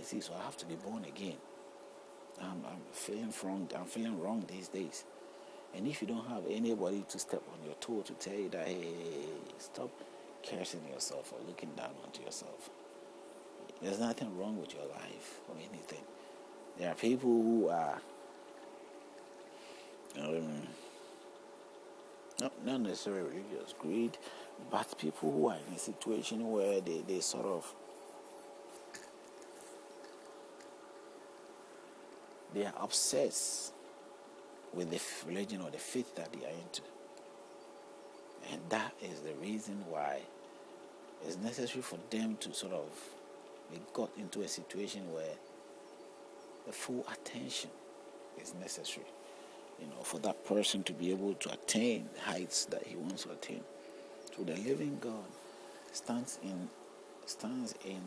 see, so I have to be born again. I'm feeling wrong these days. And if you don't have anybody to step on your toe to tell you that, hey, stop cursing yourself or looking down onto yourself. There's nothing wrong with your life or anything. There are people who are not necessarily religious, greed, but people who are in a situation where they sort of, they are obsessed with the religion or the faith that they are into. And that is the reason why it's necessary for them to sort of be got into a situation where the full attention is necessary, for that person to be able to attain the heights that he wants to attain. So the living God stands in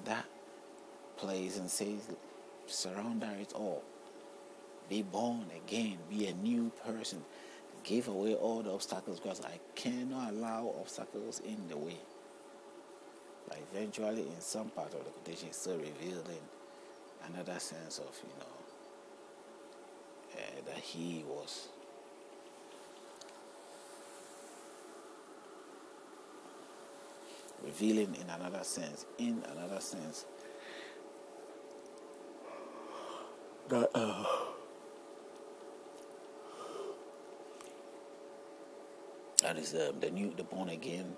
that place and says, surrender it all. Be born again. Be a new person. Give away all the obstacles, because I cannot allow obstacles in the way. But eventually, in some part of the quotation, it's still revealing another sense of, that he was revealing in another sense, that that is the born again,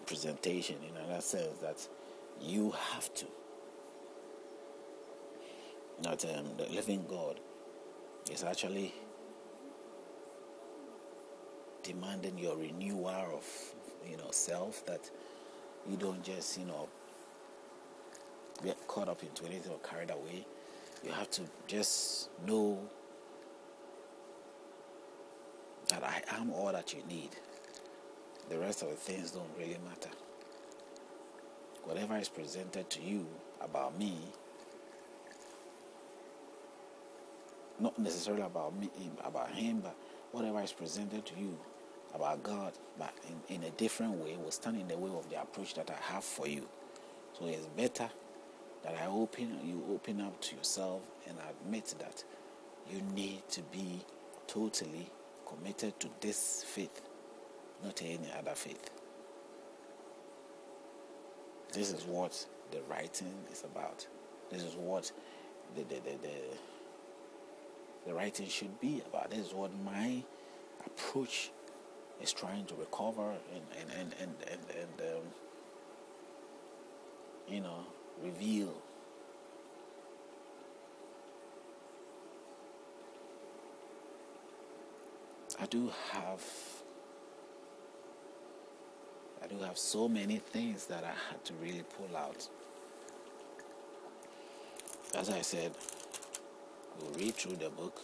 presentation, in another sense, that you have to. That the living God is actually demanding your renewal of, self, that you don't just, get caught up into anything or carried away. You have to just know that I am all that you need. The rest of the things don't really matter. Whatever is presented to you about me, not necessarily about me, about him, but whatever is presented to you about God, but in a different way, will stand in the way of the approach that I have for you. So it's better that you open up to yourself and admit that you need to be totally committed to this faith, not any other faith. This is what the writing is about. This is what the writing should be about. This is what my approach is trying to recover and reveal. I do have so many things that I had to really pull out. As I said, we'll read through the book.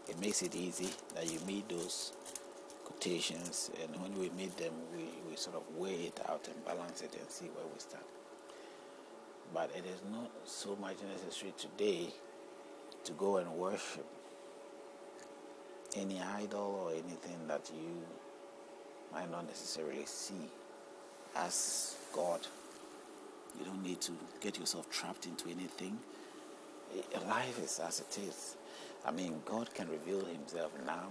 It makes it easy that you meet those quotations, and when we meet them, we sort of weigh it out and balance it and see where we stand. But it is not so much necessary today to go and worship any idol or anything that you might not necessarily see as God. You don't need to get yourself trapped into anything. Life is as it is. God can reveal himself now,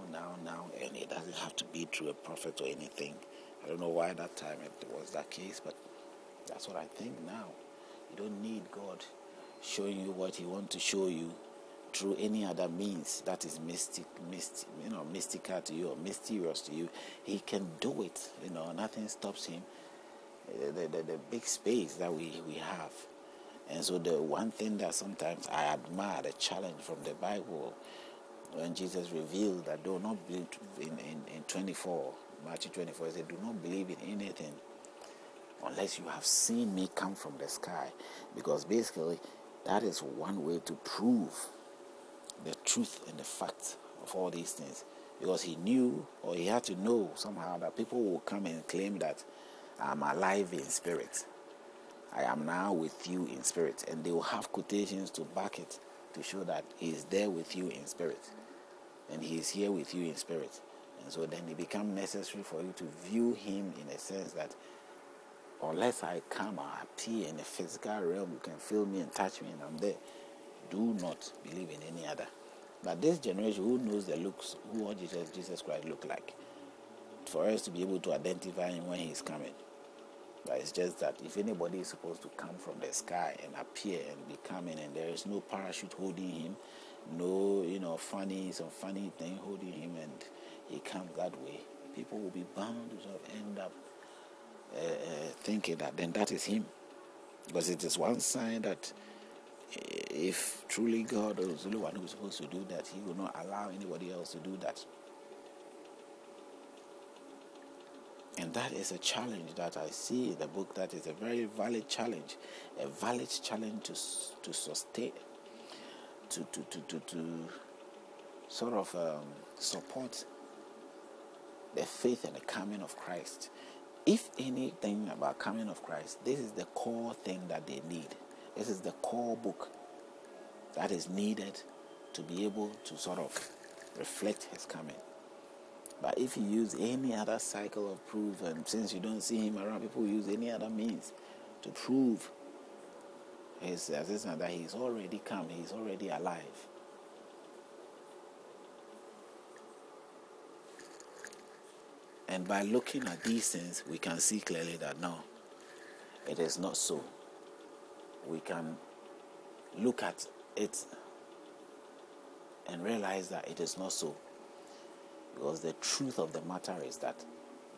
and it doesn't have to be through a prophet or anything. I don't know why that time it was that case, but that's what I think now. You don't need God showing you what he wants to show you through any other means that is mystical to you or mysterious to you. He can do it. Nothing stops him. The big space that we have. And so the one thing that sometimes I admire, the challenge from the Bible, when Jesus revealed that do not believe in Matthew 24, he said, do not believe in anything unless you have seen me come from the sky. Because basically, that is one way to prove the truth and the fact of all these things. Because he knew, or he had to know somehow, that people will come and claim that I'm alive in spirit. I am now with you in spirit. And they will have quotations to back it, to show that he is there with you in spirit. And he is here with you in spirit. And so then it becomes necessary for you to view him in a sense that, Unless I come or appear in the physical realm, you can feel me and touch me and I'm there. Do not believe in any other. But this generation, who knows the looks, what Jesus Christ looked like, for us to be able to identify him when he's coming. But it's just that if anybody is supposed to come from the sky and appear and be coming, and there is no parachute holding him, no, some funny thing holding him, and he comes that way, people will be bound to sort of end up thinking that then that is him. Because it is one sign that if truly God is the only one who is supposed to do that, he will not allow anybody else to do that. And that is a challenge that I see in the book. That is a very valid challenge, to sustain, to sort of support the faith and the coming of Christ. If anything about coming of Christ, this is the core thing that they need. This is the core book that is needed to be able to sort of reflect his coming. But if you use any other cycle of proof, and since you don't see him around, people use any other means to prove his existence, that he's already come, he's already alive. And by looking at these things, we can see clearly that no, it is not so. We can look at it and realize that it is not so. Because the truth of the matter is that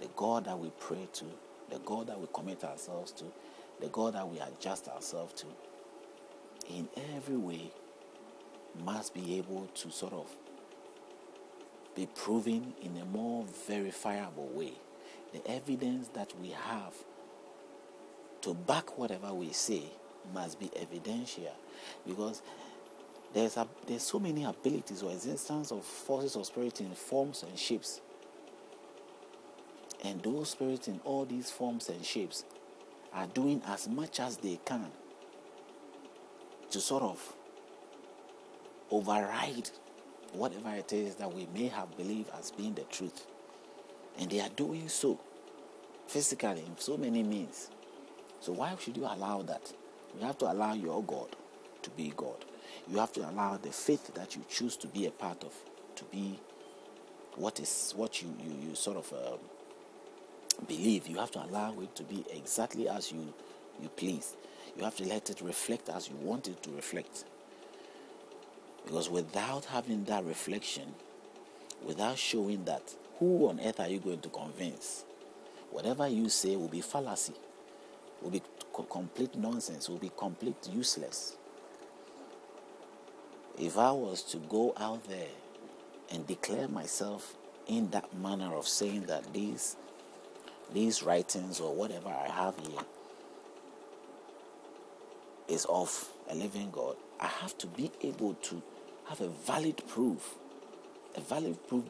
the God that we pray to, the God that we commit ourselves to, the God that we adjust ourselves to, in every way must be able to sort of be proven in a more verifiable way. The evidence that we have to back whatever we say must be evidential, because there's so many abilities or existence of forces of spirit in forms and shapes. And those spirits in all these forms and shapes are doing as much as they can to sort of override whatever it is that we may have believed as being the truth. And they are doing so physically in so many means. So why should you allow that? You have to allow your God to be God. You have to allow the faith that you choose to be a part of to be what you sort of believe. You have to allow it to be exactly as you please. You have to let it reflect as you want it to reflect. Because without having that reflection, without showing that, who on earth are you going to convince? Whatever you say will be fallacy, will be complete nonsense, will be complete useless. If I was to go out there and declare myself in that manner of saying that these writings or whatever I have here is of a living God, I have to be able to have a valid proof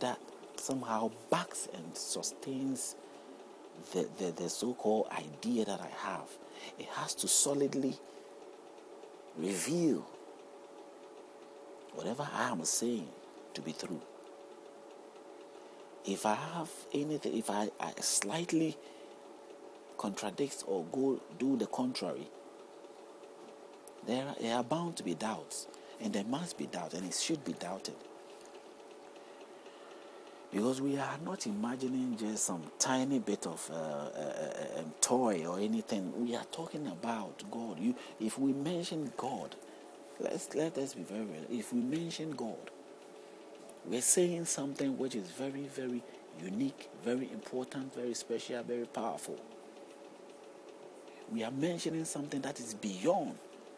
that somehow backs and sustains the so-called idea that I have. It has to solidly reveal whatever I am saying to be true. If I have anything, if I slightly contradict or do the contrary, there are bound to be doubts, and there must be doubt, and it should be doubted. Because we are not imagining just some tiny bit of toy or anything. We are talking about God. If we mention God, let us be very real. If we mention God, we're saying something which is very, very unique, very important, very special, very powerful. We are mentioning something that is beyond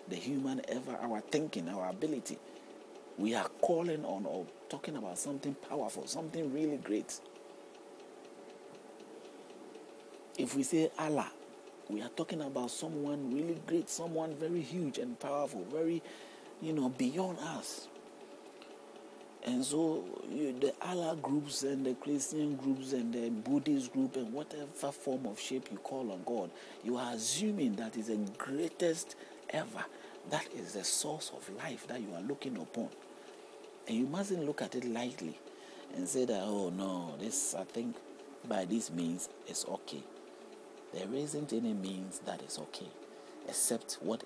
the human our thinking, our ability. We are calling on or talking about something powerful, something really great. If we say Allah, we are talking about someone really great, someone very huge and powerful, very, beyond us. And so the Allah groups and the Christian groups and the Buddhist group and whatever form of shape you call on God, you are assuming that is the greatest ever. That is the source of life that you are looking upon. And you mustn't look at it lightly and say that, oh no, this, I think by this means it's okay. There isn't any means that is okay, except what